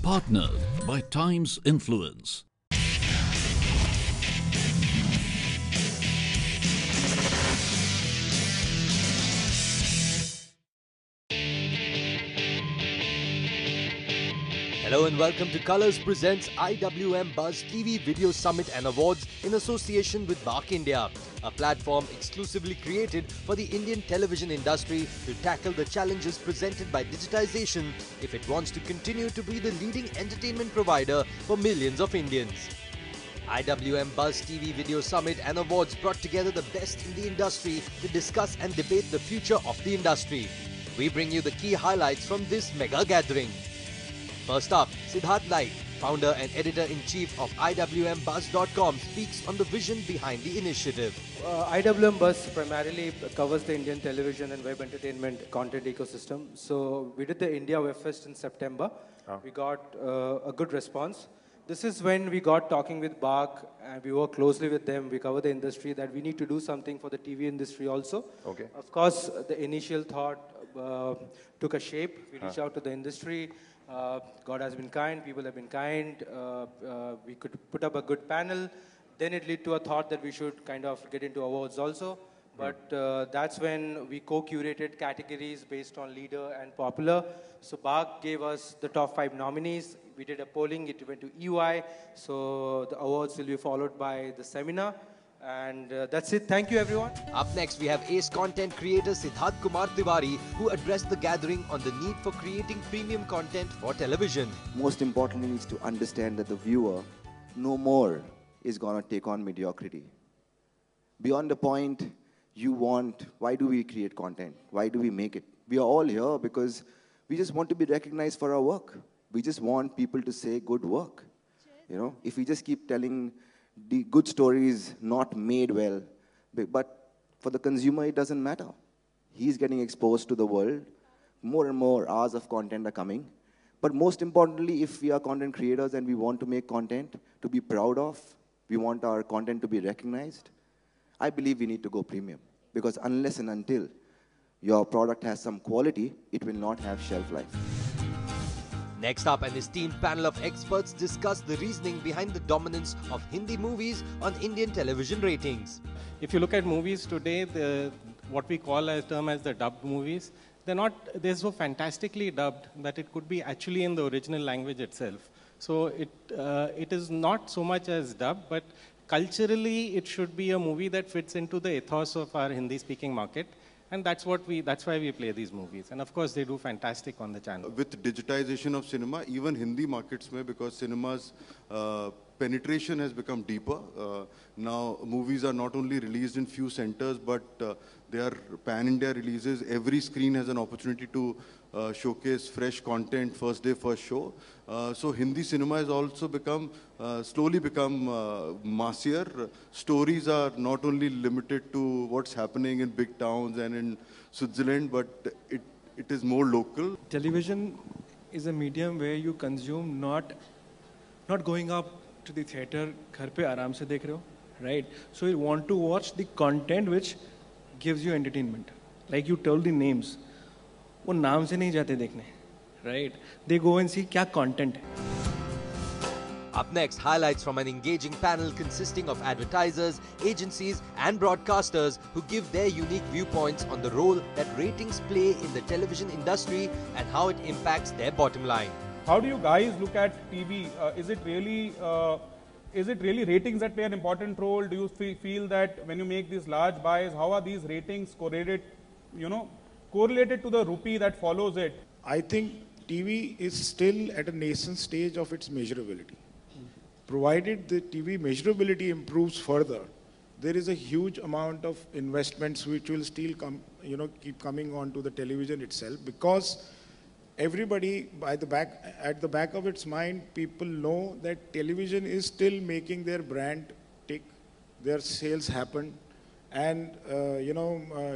Partnered by Times Influence. Hello and welcome to Colors Presents IWM Buzz TV Video Summit and Awards in association with BARC India, a platform exclusively created for the Indian television industry to tackle the challenges presented by digitization if it wants to continue to be the leading entertainment provider for millions of Indians. IWM Buzz TV Video Summit and Awards brought together the best in the industry to discuss and debate the future of the industry. We bring you the key highlights from this mega gathering. First up, Siddharth Light, founder and editor-in-chief of IWMBuzz.com, speaks on the vision behind the initiative. IWM Buzz primarily covers the Indian television and web entertainment content ecosystem. So we did the India Web Fest in September. We got a good response. This is when we got talking with BARC and we work closely with them. We cover the industry that we need to do something for the TV industry also. Okay. Of course, the initial thought took a shape. We reached out to the industry. God has been kind, people have been kind, we could put up a good panel. Then it led to a thought that we should kind of get into awards also. But that's when we co-curated categories based on leader and popular. So BARC gave us the top 5 nominees. We did a polling, it went to EY. So the awards will be followed by the seminar. And that's it. Thank you, everyone. Up next, we have ace content creator Siddharth Kumar Tiwari, who addressed the gathering on the need for creating premium content for television. Most importantly, needs to understand that the viewer no more is going to take on mediocrity. Beyond the point you want, why do we create content? Why do we make it? We are all here because we just want to be recognized for our work. We just want people to say good work. You know, if we just keep telling the good stories not made well, but for the consumer it doesn't matter. He's getting exposed to the world. More and more hours of content are coming. But most importantly, if we are content creators and we want to make content to be proud of, we want our content to be recognized, I believe we need to go premium. Because unless and until your product has some quality, it will not have shelf life. Next up, an esteemed panel of experts discuss the reasoning behind the dominance of Hindi movies on Indian television ratings. If you look at movies today, what we call as term as the dubbed movies, they're so fantastically dubbed that it could be actually in the original language itself. So it is not so much as dubbed, but culturally it should be a movie that fits into the ethos of our Hindi-speaking market. And that's why we play these movies. And of course, they do fantastic on the channel. With digitization of cinema, even Hindi markets because cinema's penetration has become deeper. Now, movies are not only released in few centers, but they are pan-India releases. Every screen has an opportunity to showcase fresh content, first day, first show. So Hindi cinema has also slowly become massier. Stories are not only limited to what's happening in big towns and in Switzerland, but it is more local. Television is a medium where you consume not going up to the theater, घर पे आराम से देख रहे हो, right? So you want to watch the content which gives you entertainment. Like you told the names, वो नाम से नहीं जाते देखने, right? They go and see क्या content है. Up next, highlights from an engaging panel consisting of advertisers, agencies and broadcasters who give their unique viewpoints on the role that ratings play in the television industry and how it impacts their bottom line. How do you guys look at TV? Is it really ratings that play an important role? Do you feel that when you make these large buys, how are these ratings correlated to the rupee that follows it? I think TV is still at a nascent stage of its measurability. Provided the TV measurability improves further, there is a huge amount of investments which will still keep coming onto the television itself, because everybody at the back of its mind, people know that television is still making their brand tick, their sales happen, and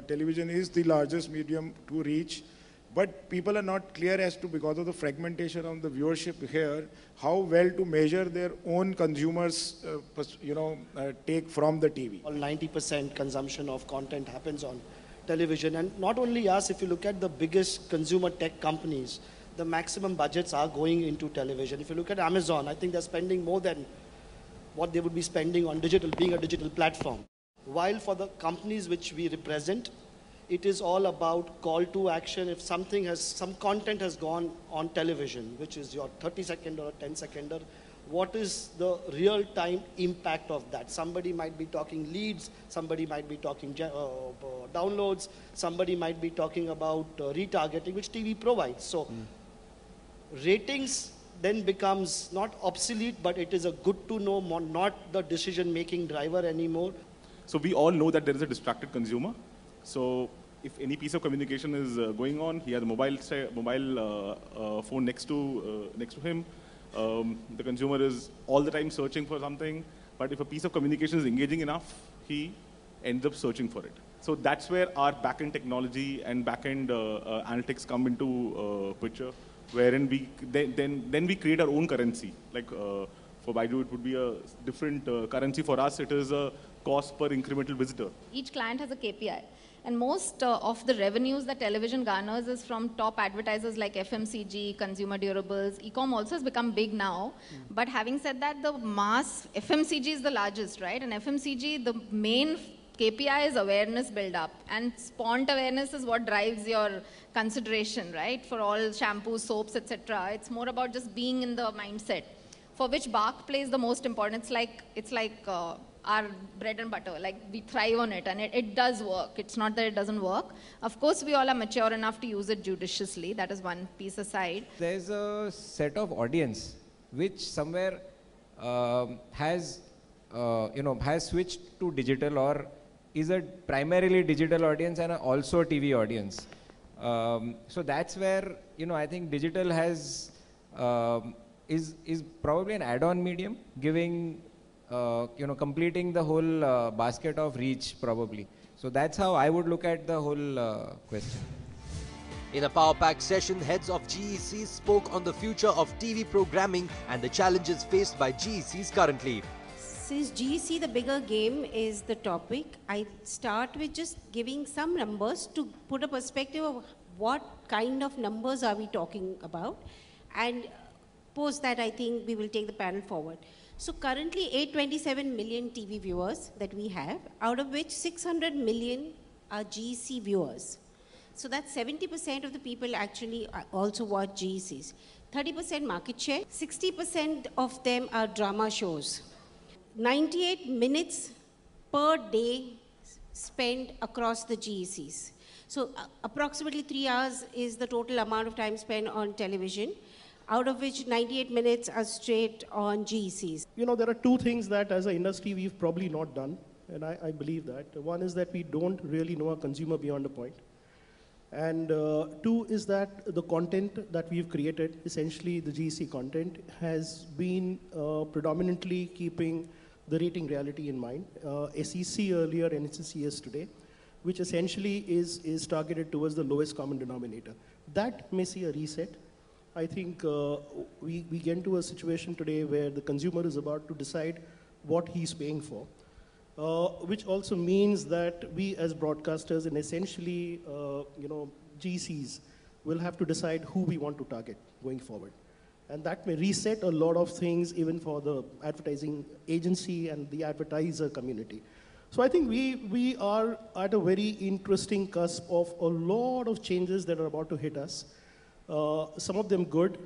television is the largest medium to reach. But people are not clear as to, because of the fragmentation of the viewership here, how well to measure their own consumers, take from the TV. 90% consumption of content happens on television, and not only us. If you look at the biggest consumer tech companies, the maximum budgets are going into television. If you look at Amazon, I think they're spending more than what they would be spending on digital, being a digital platform. While for the companies which we represent, it is all about call to action. If something has, some content has gone on television, which is your 30-second or a 10-seconder, what is the real-time impact of that? Somebody might be talking leads, somebody might be talking downloads, somebody might be talking about retargeting, which TV provides. So ratings then becomes not obsolete, but it is a good to know, not the decision-making driver anymore. So we all know that there is a distracted consumer. So if any piece of communication is going on, he has a mobile phone next to him. The consumer is all the time searching for something, but if a piece of communication is engaging enough, he ends up searching for it. So that's where our back-end technology and back-end analytics come into picture, wherein we then we create our own currency. Like for Baidu, it would be a different currency. For us, it is a cost per incremental visitor. Each client has a KPI. And most of the revenues that television garners is from top advertisers like FMCG, consumer durables. E-com also has become big now. But having said that, the mass FMCG is the largest, right? And FMCG, the main KPI is awareness build-up. And spont awareness is what drives your consideration, right? For all shampoos, soaps, etc. It's more about just being in the mindset, for which Bark plays the most important. It's like our bread and butter, like we thrive on it, and it does work. It's not that it doesn't work. Of course, we all are mature enough to use it judiciously. That is one piece aside. There's a set of audience which somewhere has switched to digital, or is a primarily digital audience and also a TV audience. So that's where I think digital has is probably an add-on medium, giving completing the whole basket of reach probably. So that's how I would look at the whole question. In a power-packed session, heads of GECs spoke on the future of TV programming and the challenges faced by GECs currently. Since GEC, the bigger game is the topic, I start with just giving some numbers to put a perspective of what kind of numbers are we talking about, and post that I think we will take the panel forward. So currently 827 million TV viewers that we have, out of which 600 million are GEC viewers. So that's 70% of the people actually also watch GECs. 30% market share, 60% of them are drama shows. 98 minutes per day spent across the GECs. So approximately 3 hours is the total amount of time spent on television, out of which 98 minutes are straight on GECs. There are two things that as an industry we've probably not done, and I believe that. One is that we don't really know our consumer beyond a point. And two is that the content that we've created, essentially the GEC content, has been predominantly keeping the rating reality in mind. SEC earlier and SECS today, which essentially is targeted towards the lowest common denominator. That may see a reset. I think we get into a situation today where the consumer is about to decide what he's paying for, which also means that we as broadcasters and essentially, GCs will have to decide who we want to target going forward. And that may reset a lot of things even for the advertising agency and the advertiser community. So I think we are at a very interesting cusp of a lot of changes that are about to hit us. Some of them good,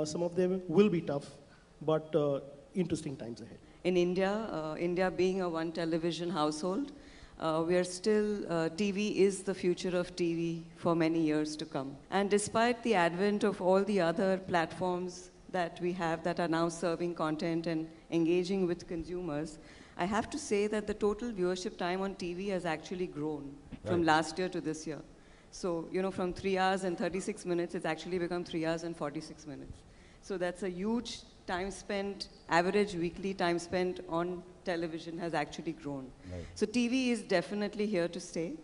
some of them will be tough, but interesting times ahead. In India, India being a one television household, we are still, TV is the future of TV for many years to come. And despite the advent of all the other platforms that we have that are now serving content and engaging with consumers, I have to say that the total viewership time on TV has actually grown from last year to this year. So, from 3 hours and 36 minutes, it's actually become 3 hours and 46 minutes. So that's a huge time spent, average weekly time spent on television has actually grown. Right. So TV is definitely here to stay.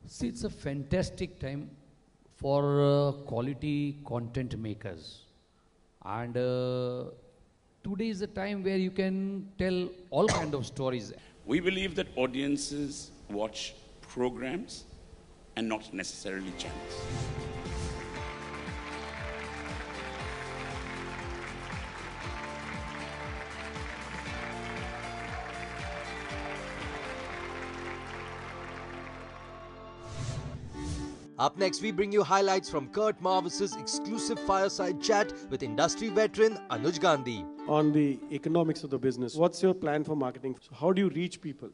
See, it's a fantastic time for quality content makers. And today is a time where you can tell all kinds of stories. We believe that audiences watch programs and not necessarily channels. Up next, we bring you highlights from Kurt Marvis's exclusive fireside chat with industry veteran Anuj Gandhi. On the economics of the business, what's your plan for marketing? So how do you reach people?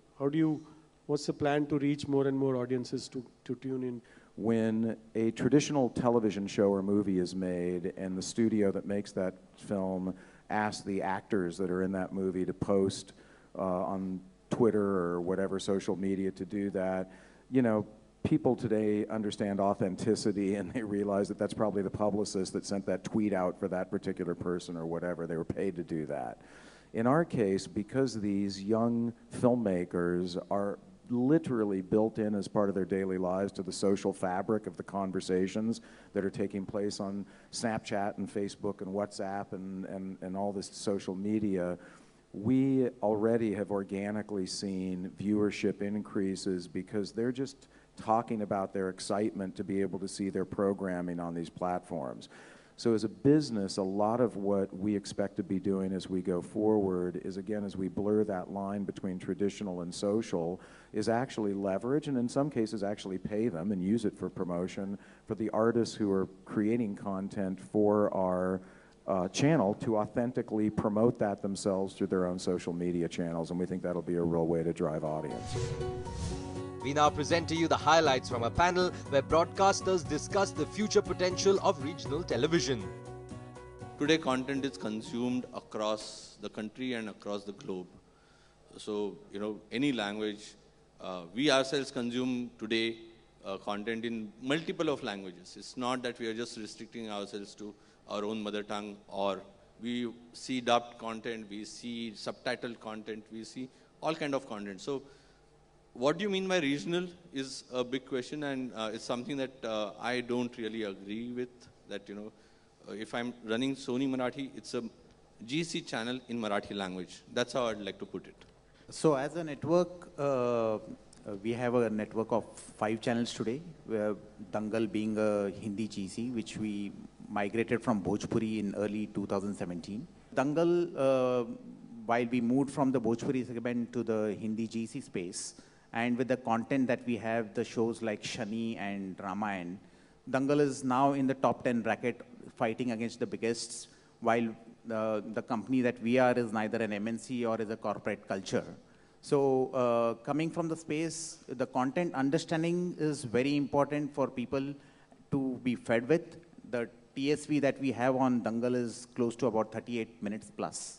What's the plan to reach more and more audiences to tune in? When a traditional television show or movie is made and the studio that makes that film asks the actors that are in that movie to post on Twitter or whatever social media to do that, you know, people today understand authenticity and they realize that that's probably the publicist that sent that tweet out for that particular person or whatever. They were paid to do that. In our case, because these young filmmakers are literally built in as part of their daily lives to the social fabric of the conversations that are taking place on Snapchat and Facebook and WhatsApp and all this social media, we already have organically seen viewership increases because they're just talking about their excitement to be able to see their programming on these platforms. So as a business, a lot of what we expect to be doing as we go forward is, again, as we blur that line between traditional and social, is actually leverage, and in some cases actually pay them and use it for promotion for the artists who are creating content for our channel to authentically promote that themselves through their own social media channels, and we think that'll be a real way to drive audience. We now present to you the highlights from a panel where broadcasters discuss the future potential of regional television. Today, content is consumed across the country and across the globe. So, you know, any language, we ourselves consume today content in multiple of languages. It's not that we are just restricting ourselves to our own mother tongue, or we see dubbed content, we see subtitled content, we see all kind of content. So, what do you mean by regional is a big question, and it's something that I don't really agree with, that, you know, if I'm running Sony Marathi, it's a GC channel in Marathi language. That's how I'd like to put it. So as a network, we have a network of 5 channels today, where Dangal being a Hindi GC, which we migrated from Bhojpuri in early 2017. Dangal, while we moved from the Bhojpuri segment to the Hindi GC space, and with the content that we have, the shows like Shani and Ramayan, Dangal is now in the top 10 bracket, fighting against the biggest, while the company that we are is neither an MNC or is a corporate culture. So coming from the space, the content understanding is very important for people to be fed with. The TSV that we have on Dangal is close to about 38 minutes plus.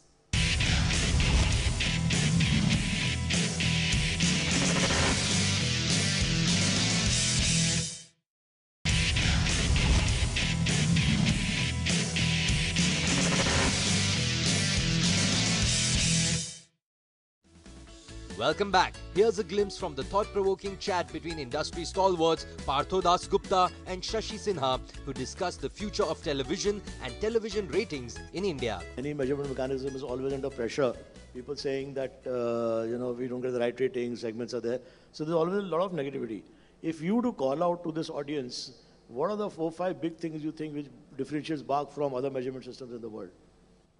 Welcome back. Here's a glimpse from the thought-provoking chat between industry stalwarts Partho Das Gupta and Shashi Sinha, who discuss the future of television and television ratings in India. Any measurement mechanism is always under pressure. People saying that, you know, we don't get the right ratings, segments are there. So there's always a lot of negativity. If you were to call out to this audience, what are the 4 or 5 big things you think which differentiates BARC from other measurement systems in the world?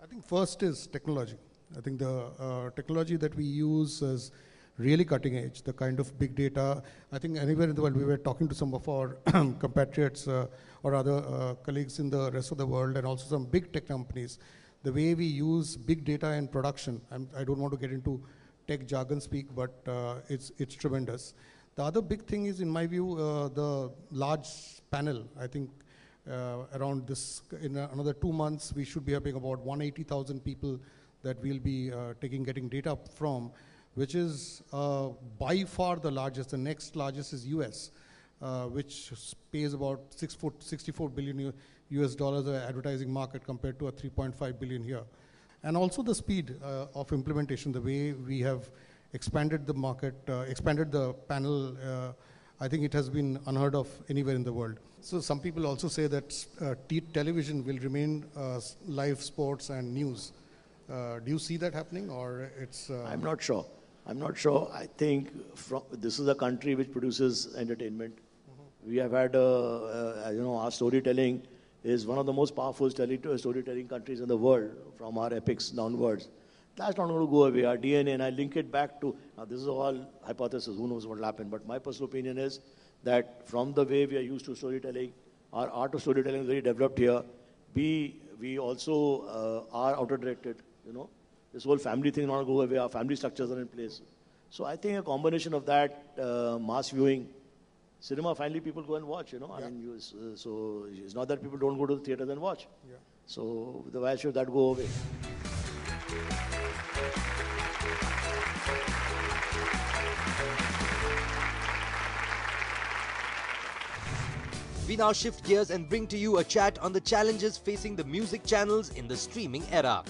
I think first is technology. I think the technology that we use is really cutting edge, the kind of big data. I think anywhere in the world, we were talking to some of our compatriots or other colleagues in the rest of the world, and also some big tech companies. The way we use big data in production, I don't want to get into tech jargon speak, but it's tremendous. The other big thing is, in my view, the large panel. I think around this, in another 2 months, we should be having about 180,000 people that we'll be getting data from, which is by far the largest. The next largest is US, which pays about 64 billion US dollars advertising market compared to a 3.5 billion here. And also the speed of implementation, the way we have expanded the market, expanded the panel, I think it has been unheard of anywhere in the world. So some people also say that television will remain live sports and news. Do you see that happening, or it's? I'm not sure. I'm not sure. I think this is a country which produces entertainment. We have had, you know, our storytelling is one of the most powerful storytelling countries in the world, from our epics downwards. That's not going to go away. Our DNA, and I link it back to, now this is all hypothesis, who knows what will happen, but my personal opinion is that from the way we are used to storytelling, our art of storytelling is very developed here. We also are outer-directed, you know. This whole family thing not go away, our family structures are in place. So I think a combination of that, mass viewing, cinema finally people go and watch, you know. I mean, so it's not that people don't go to the theaters and watch. So why should that go away? We now shift gears and bring to you a chat on the challenges facing the music channels in the streaming era.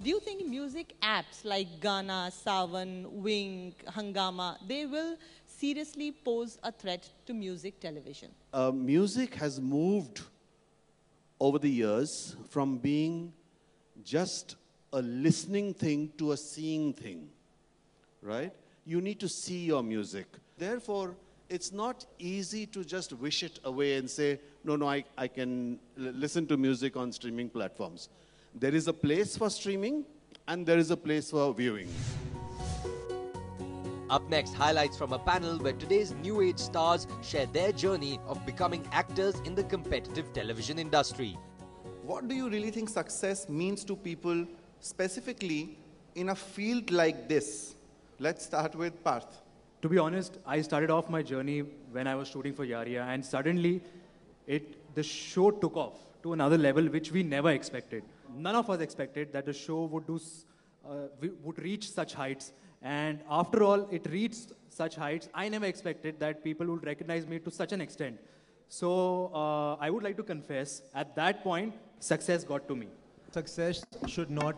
Do you think music apps like Gaana, Savan, Wink, Hangama, they will seriously pose a threat to music television? Music has moved over the years from being just a listening thing to a seeing thing, right? You need to see your music. Therefore, it's not easy to just wish it away and say, no, I can listen to music on streaming platforms. There is a place for streaming and there is a place for viewing. Up next, highlights from a panel where today's new age stars share their journey of becoming actors in the competitive television industry. What do you really think success means to people specifically in a field like this? Let's start with Parth. To be honest, I started off my journey when I was shooting for Yaria, and suddenly the show took off to another level which we never expected. None of us expected that the show would reach such heights, and after all, it reached such heights. I never expected that people would recognize me to such an extent. So I would like to confess, at that point, success got to me. Success should not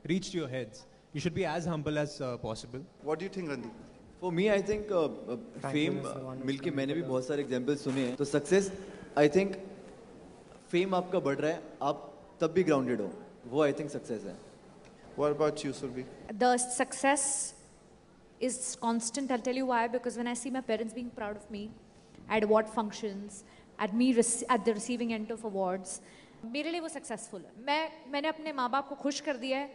reach to your heads. You should be as humble as possible. What do you think, Randeep? For me, I think fame, मिलके मैंने भी बहुत सारे examples सुने हैं. तो success, I think, fame आपका बढ़ रहा है, आप तब भी grounded हो. वो I think success है. What about you, Surbi? The success is constant. I'll tell you why. Because when I see my parents being proud of me at award functions, at the receiving end of awards, मेरे लिए वो successful है. मैंने अपने माँ बाप को खुश कर दिया है.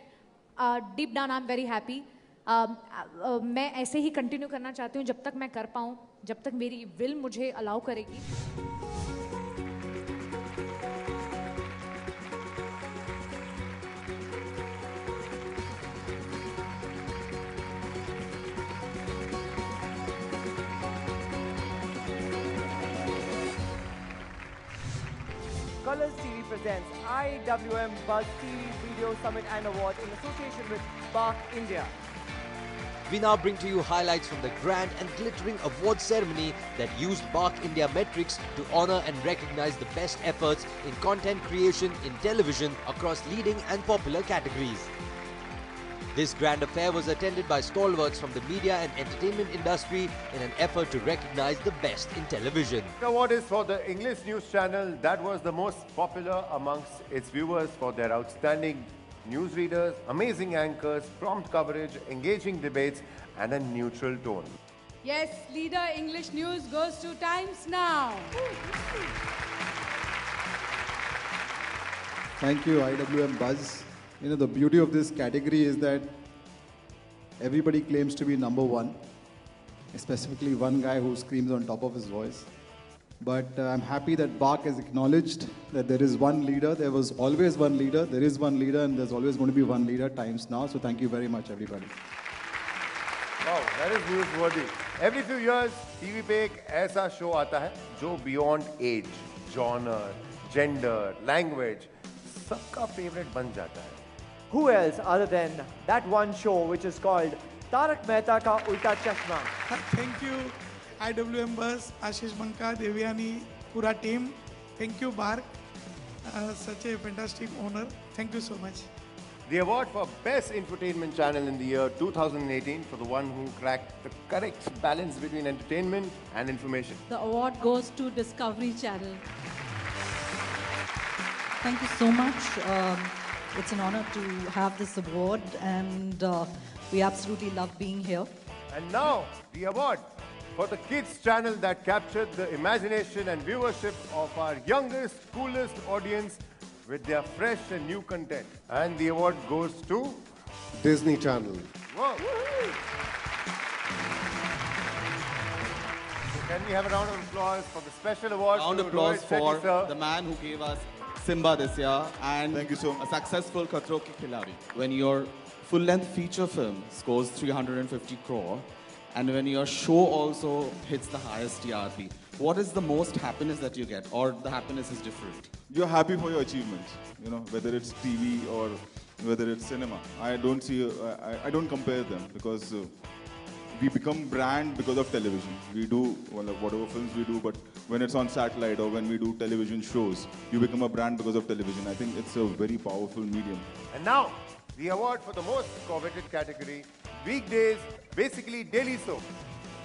Deep down, I'm very happy. मैं ऐसे ही कंटिन्यू करना चाहती हूँ जब तक मैं कर पाऊँ, जब तक मेरी विल मुझे अलाउ करेगी. Colors TV presents IWM Buzz TV Video Summit and Awards in association with Bark India. We now bring to you highlights from the grand and glittering award ceremony that used Bark India metrics to honor and recognize the best efforts in content creation in television across leading and popular categories. This grand affair was attended by stalwarts from the media and entertainment industry in an effort to recognize the best in television. The award is for the English news channel that was the most popular amongst its viewers for their outstanding newsreaders, amazing anchors, prompt coverage, engaging debates, and a neutral tone. Yes, Leader English News goes to Times Now. Thank you, IWM Buzz. You know, the beauty of this category is that everybody claims to be number one, specifically one guy who screams on top of his voice. But I'm happy that Bark has acknowledged that there is one leader, there was always one leader, there is one leader, and there's always going to be one leader, Times Now. So thank you very much, everybody. Wow, that is newsworthy. Every few years, TV पे एक ऐसा show आता है जो beyond age, genre, gender, language, सबका favorite बन जाता है. Who else other than that one show which is called Tarak Mehta Ka Ulta Chashma? Thank you, IWM Buzz, Ashish Banka, Devyani, pura team. Thank you, Bark. Such a fantastic honor. Thank you so much. The award for Best Infotainment Channel in the year 2018 for the one who cracked the correct balance between entertainment and information. The award goes to Discovery Channel. Thank you so much. It's an honor to have this award, and we absolutely love being here. And now, the award for the kids channel that captured the imagination and viewership of our youngest, coolest audience with their fresh and new content. And the award goes to Disney Channel. Whoa. Can we have a round of applause for the special award? Round to of applause Rohit for Shetty, sir. the man who gave us Simba this year and Thank you so much. a successful Khatron Ke Khiladi. When your full-length feature film scores 350 crore and when your show also hits the highest TRP, what is the most happiness that you get, or the happiness is different? You're happy for your achievements, you know, whether it's TV or whether it's cinema. I don't see, I don't compare them because we become brand because of television. We do whatever films we do, but when it's on satellite or when we do television shows, you become a brand because of television. I think it's a very powerful medium. And now, the award for the most coveted category, weekdays, basically daily soap.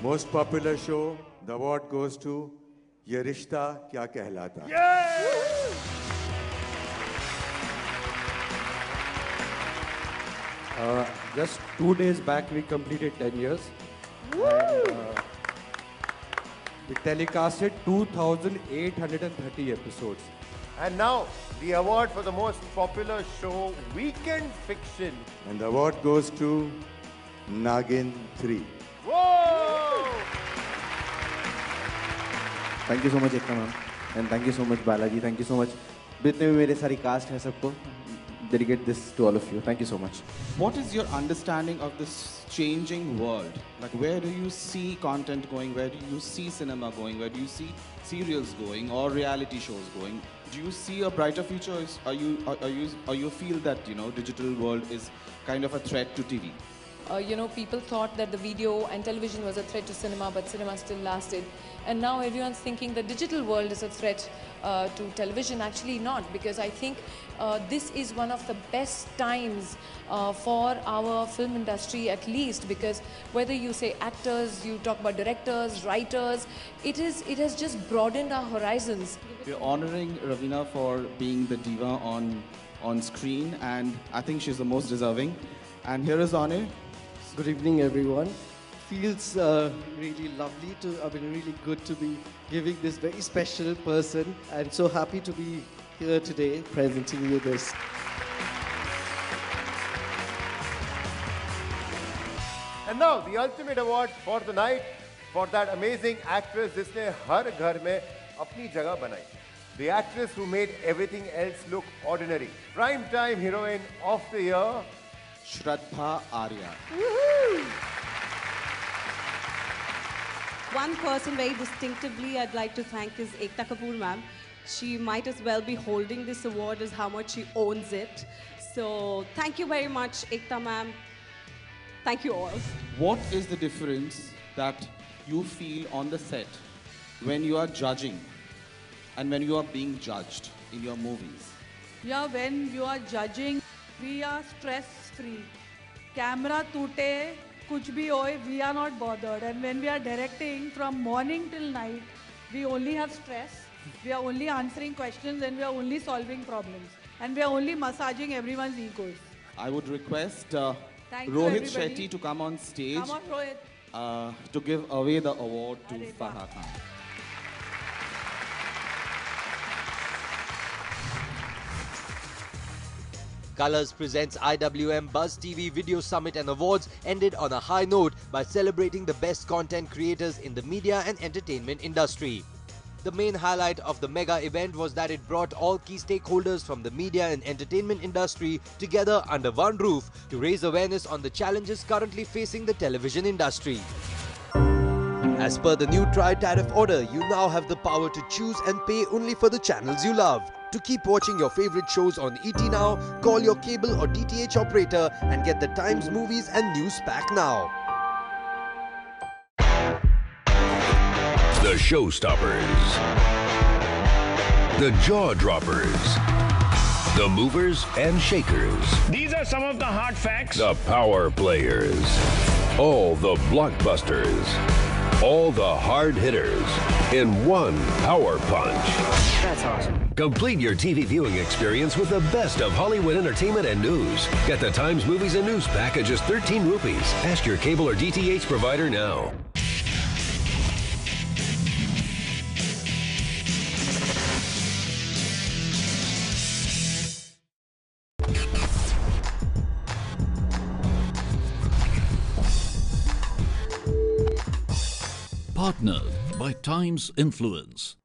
Most popular show, the award goes to Ye Rishta Kya Kehlata. Just 2 days back, we completed 10 years. Woo! And, we telecasted 2,830 episodes. And now, the award for the most popular show, Weekend Fiction. And the award goes to Nagin 3. Whoa! Thank you so much, Ekta ma'am. And thank you so much, Balaji. Thank you so much. जितने भी मेरे सारी cast है सबको, dedicate this to all of you. Thank you so much. What is your understanding of this changing world? Like, where do you see content going? Where do you see cinema going? Where do you see serials going or reality shows going? Do you see a brighter future? Or you feel that, you know, digital world is kind of a threat to TV? You know, people thought that the video and television was a threat to cinema, but cinema still lasted. And now everyone's thinking the digital world is a threat to television. Actually not, because I think this is one of the best times for our film industry, at least, because whether you say actors, you talk about directors, writers, it has just broadened our horizons. We're honoring Ravina for being the diva on screen, and I think she's the most deserving. And here is Ane. Good evening, everyone. Feels really lovely really good to be giving this very special person, and so happy to be here today presenting you this. And now, the ultimate award for the night for that amazing actress जिसने हर घर में अपनी जगह बनाई. The actress who made everything else look ordinary. Prime time heroine of the year, Shraddha Arya. Woohoo! One person very distinctively I'd like to thank is Ekta Kapoor ma'am. She might as well be holding this award as how much she owns it. So thank you very much, Ekta ma'am. Thank you all. What is the difference that you feel on the set when you are judging and when you are being judged in your movies? Yeah, when you are judging, we are stress-free. Camera toote, kuch bhi hoye, we are not bothered. And when we are directing from morning till night, we only have stress. We are only answering questions and we are only solving problems. And we are only massaging everyone's egos. I would request Thank you, Rohit everybody. Shetty to come on stage Come on, Rohit. to give away the award to Farha Khan. Colors presents IWM Buzz TV Video Summit and Awards ended on a high note by celebrating the best content creators in the media and entertainment industry. The main highlight of the mega event was that it brought all key stakeholders from the media and entertainment industry together under one roof to raise awareness on the challenges currently facing the television industry. As per the new tri-tariff order, you now have the power to choose and pay only for the channels you love. To keep watching your favorite shows on ET Now, call your cable or DTH operator and get the Times movies and news pack now. The Showstoppers, the Jaw Droppers, the Movers and Shakers. These are some of the hard facts. The Power Players, all the blockbusters, all the hard hitters in one power punch. That's awesome. Complete your TV viewing experience with the best of Hollywood entertainment and news. Get the Times Movies and News Pack at just 13 rupees. Ask your cable or DTH provider now. Partner by Times Influence.